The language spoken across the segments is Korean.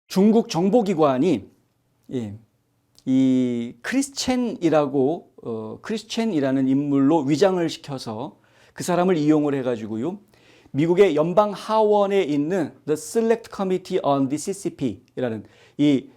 중국 정보기관이 이 크리스첸이라는 인물로 위장을 시켜서 그 사람을 이용을 해가지고요. 미국의 연방 하원에 있는 The Select Committee on the CCP라는 The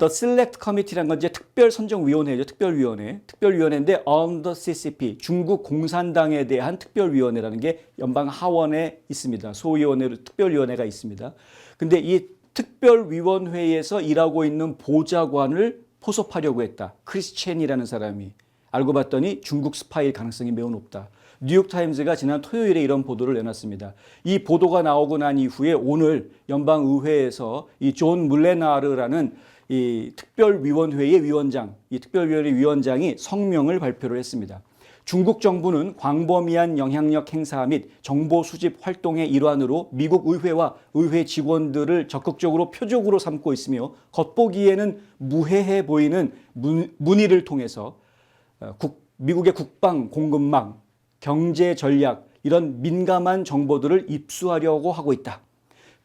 Select Committee라는 건 이제 특별선정위원회죠. 특별위원회인데 on the CCP, 중국 공산당에 대한 특별위원회라는 게 연방 하원에 있습니다. 소위원회로 특별위원회가 있습니다. 근데 이 특별위원회에서 일하고 있는 보좌관을 포섭하려고 했다. 크리스첸이라는 사람이. 알고 봤더니 중국 스파이일 가능성이 매우 높다. 뉴욕타임즈가 지난 토요일에 이런 보도를 내놨습니다. 이 보도가 나오고 난 이후에 오늘 연방의회에서 이 존 물레나르라는 이 특별위원회의 위원장, 이 특별위원회 위원장이 성명을 발표를 했습니다. 중국 정부는 광범위한 영향력 행사 및 정보 수집 활동의 일환으로 미국 의회와 의회 직원들을 적극적으로 표적으로 삼고 있으며 겉보기에는 무해해 보이는 문의를 통해서 미국의 국방 공급망, 경제 전략 이런 민감한 정보들을 입수하려고 하고 있다.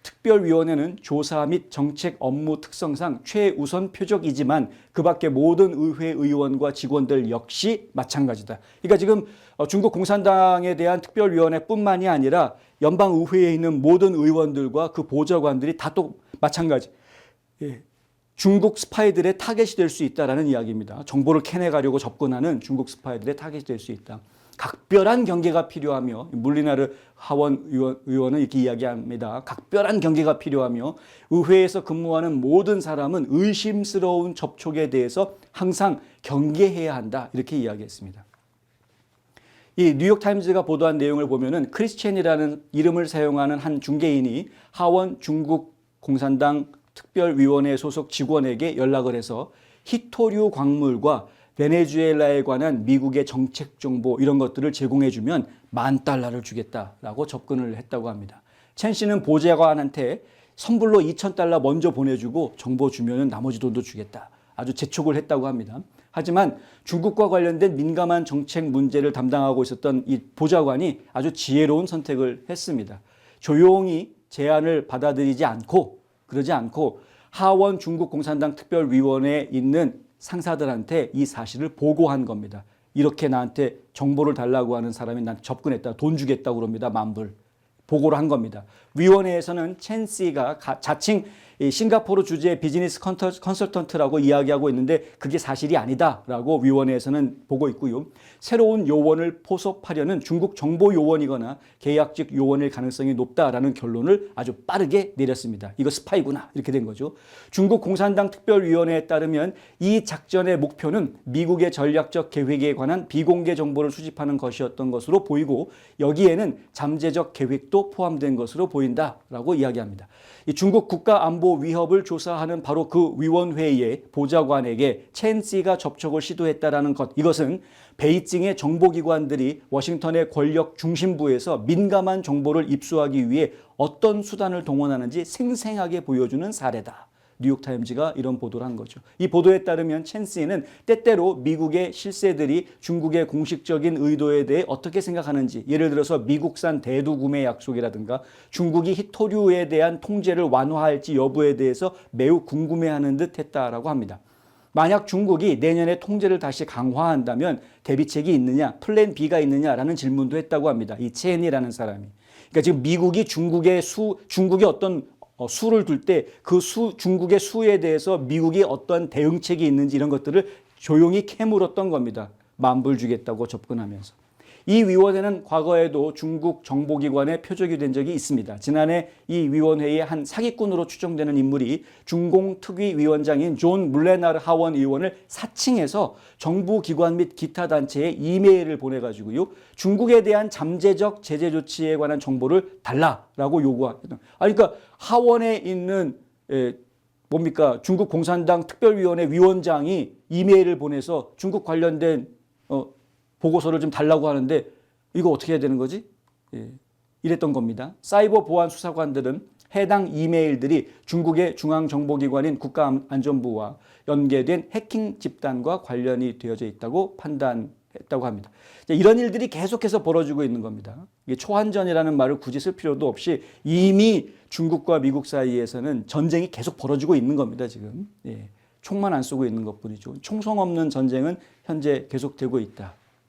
특별위원회는 조사 및 정책 업무 특성상 최우선 표적이지만 그 밖의 모든 의회 의원과 직원들 역시 마찬가지다. 그러니까 지금 중국 공산당에 대한 특별위원회뿐만이 아니라 연방의회에 있는 모든 의원들과 그 보좌관들이 다 또 마찬가지. 중국 스파이들의 타겟이 될 수 있다라는 이야기입니다. 정보를 캐내가려고 접근하는 중국 스파이들의 타겟이 될 수 있다. 각별한 경계가 필요하며 물리나르 하원 의원은 이렇게 이야기합니다. 각별한 경계가 필요하며 의회에서 근무하는 모든 사람은 의심스러운 접촉에 대해서 항상 경계해야 한다. 이렇게 이야기했습니다. 이 뉴욕타임즈가 보도한 내용을 보면은 크리스첸이라는 이름을 사용하는 한 중개인이 하원 중국 공산당 특별위원회 소속 직원에게 연락을 해서 히토류 광물과 베네수엘라에 관한 미국의 정책 정보 이런 것들을 제공해주면 $10,000를 주겠다라고 접근을 했다고 합니다. 첸 씨는 보좌관한테 선불로 $2,000 먼저 보내주고 정보 주면은 나머지 돈도 주겠다. 아주 재촉을 했다고 합니다. 하지만 중국과 관련된 민감한 정책 문제를 담당하고 있었던 이 보좌관이 아주 지혜로운 선택을 했습니다. 조용히 제안을 받아들이지 않고 하원 중국 공산당 특별위원회에 있는 상사들한테 이 사실을 보고한 겁니다. 이렇게 나한테 정보를 달라고 하는 사람이 나한테 접근했다. 돈 주겠다고 그럽니다. $10,000. 보고를 한 겁니다. 위원회에서는 첸 씨가 자칭 싱가포르 주재 비즈니스 컨설턴트라고 이야기하고 있는데 그게 사실이 아니다라고 위원회에서는 보고 있고요. 새로운 요원을 포섭하려는 중국 정보 요원이거나 계약직 요원일 가능성이 높다라는 결론을 아주 빠르게 내렸습니다. 이거 스파이구나 이렇게 된 거죠. 중국 공산당 특별위원회에 따르면 이 작전의 목표는 미국의 전략적 계획에 관한 비공개 정보를 수집하는 것이었던 것으로 보이고 여기에는 잠재적 계획도 포함된 것으로 보인다라고 이야기합니다. 이 중국 국가 안보 위협을 조사하는 바로 그 위원회의 보좌관에게 첸 씨가 접촉을 시도했다라는 것, 이것은 베이징의 정보기관들이 워싱턴의 권력 중심부에서 민감한 정보를 입수하기 위해 어떤 수단을 동원하는지 생생하게 보여주는 사례다. 뉴욕타임즈가 이런 보도를 한 거죠. 이 보도에 따르면 첸 씨는 때때로 미국의 실세들이 중국의 공식적인 의도에 대해 어떻게 생각하는지, 예를 들어서 미국산 대두 구매 약속이라든가 중국이 히토류에 대한 통제를 완화할지 여부에 대해서 매우 궁금해하는 듯 했다라고 합니다. 만약 중국이 내년에 통제를 다시 강화한다면 대비책이 있느냐, 플랜 B가 있느냐라는 질문도 했다고 합니다. 이 첸이라는 사람이. 그러니까 지금 미국이 중국이 어떤 수를 둘 때 그 중국의 수에 대해서 미국이 어떤 대응책이 있는지 이런 것들을 조용히 캐물었던 겁니다. $10,000 주겠다고 접근하면서. 이 위원회는 과거에도 중국 정보기관의 표적이 된 적이 있습니다. 지난해 이 위원회의 한 사기꾼으로 추정되는 인물이 중공특위위원장인 존 물레나르 하원 의원을 사칭해서 정부기관 및 기타 단체에 이메일을 보내가지고요. 중국에 대한 잠재적 제재 조치에 관한 정보를 달라라고 요구했던. 그러니까 하원에 있는 중국 공산당 특별위원회 위원장이 이메일을 보내서 중국 관련된 보고서를 좀 달라고 하는데 이거 어떻게 해야 되는 거지? 이랬던 겁니다. 사이버 보안 수사관들은 해당 이메일들이 중국의 중앙정보기관인 국가안전부와 연계된 해킹 집단과 관련이 되어져 있다고 판단했습니다. 했다고 합니다. 이런 일들이 계속해서 벌어지고 있는 겁니다. 이게 초한전이라는 말을 굳이 쓸 필요도 없이 이미 중국과 미국 사이에서는 전쟁이 계속 벌어지고 있는 겁니다. 지금 총만 안 쏘고 있는 것뿐이죠. 총성 없는 전쟁은 현재 계속되고 있다.